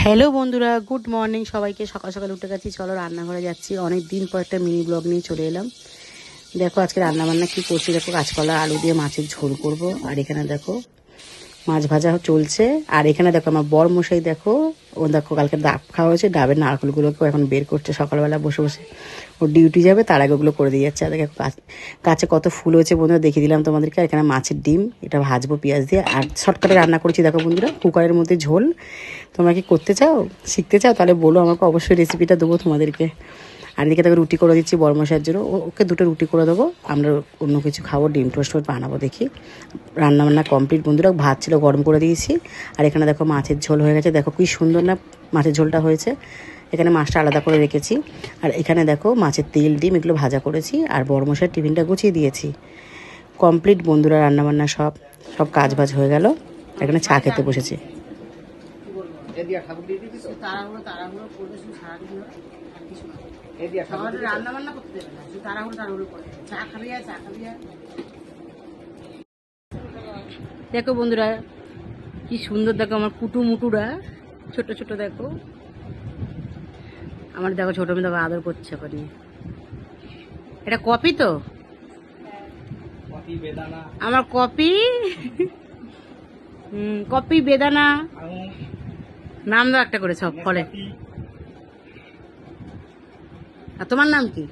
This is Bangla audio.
হ্যালো বন্ধুরা, গুড মর্নিং সবাইকে। সকাল সকাল উঠে গেছি, চলো রান্নাঘরে যাচ্ছি। অনেক দিন পর একটা মিনি ব্লগ নিয়ে চলে এলাম। দেখো আজকে রান্নাবান্না কী করছি। দেখো কাঁচকলা আলু দিয়ে মাছের ঝোল করব। আর এখানে দেখো মাছ ভাজা চলছে। আর এখানে দেখো আমার বর মশাই, দেখো ও দেখো কালকে ডাব খাওয়া হয়েছে, ডাবের নারকেলগুলোকেও এখন বের করছে। সকালবেলা বসে বসে ওর ডিউটি যাবে, তার আগে ওগুলো করে দিয়ে যাচ্ছে। আর দেখো গাছে কত ফুল হয়েছে বন্ধুরা, দেখিয়ে দিলাম তোমাদেরকে। আর এখানে মাছের ডিম, এটা ভাজবো পেঁয়াজ দিয়ে। আর শর্টকাটে রান্না করেছি দেখো বন্ধুরা, কুকারের মধ্যে ঝোল। তোমরা কি করতে চাও, শিখতে চাও, তাহলে বলো আমাকে, অবশ্যই রেসিপিটা দেবো তোমাদেরকে। আর এদিকে তাকে রুটি করে দিচ্ছি বরমশাইয়ের জন্য, ওকে দুটো রুটি করে দেবো। আমরা অন্য কিছু খাবো, ডিম টোস্ট বানাবো। দেখি রান্নাবান্না কমপ্লিট বন্ধুরা, ভাত ছিল গরম করে দিয়েছি। আর এখানে দেখো মাছের ঝোল হয়ে গেছে। দেখো কি সুন্দর না মাছের ঝোলটা হয়েছে। এখানে মাছটা আলাদা করে রেখেছি। আর এখানে দেখো মাছের তেল ডিম এগুলো ভাজা করেছি। আর বরমশাইয়ের টিফিনটা গুছিয়ে দিয়েছি। কমপ্লিট বন্ধুরা, রান্নাবান্না সব কাজ বাজ হয়ে গেল। এখানে চা খেতে বসেছি। দেখো বন্ধুরা কি সুন্দর, দেখো আমার কুটু মুটুরা ছোট ছোট। দেখো আমার, দেখো ছোট মেয়ে দেখো আদর করছে করে। এটা কপি তো, আমার কপি। কপি বেদানা নাম দাও একটা করে সব ফলে। আর তোমার নাম কি?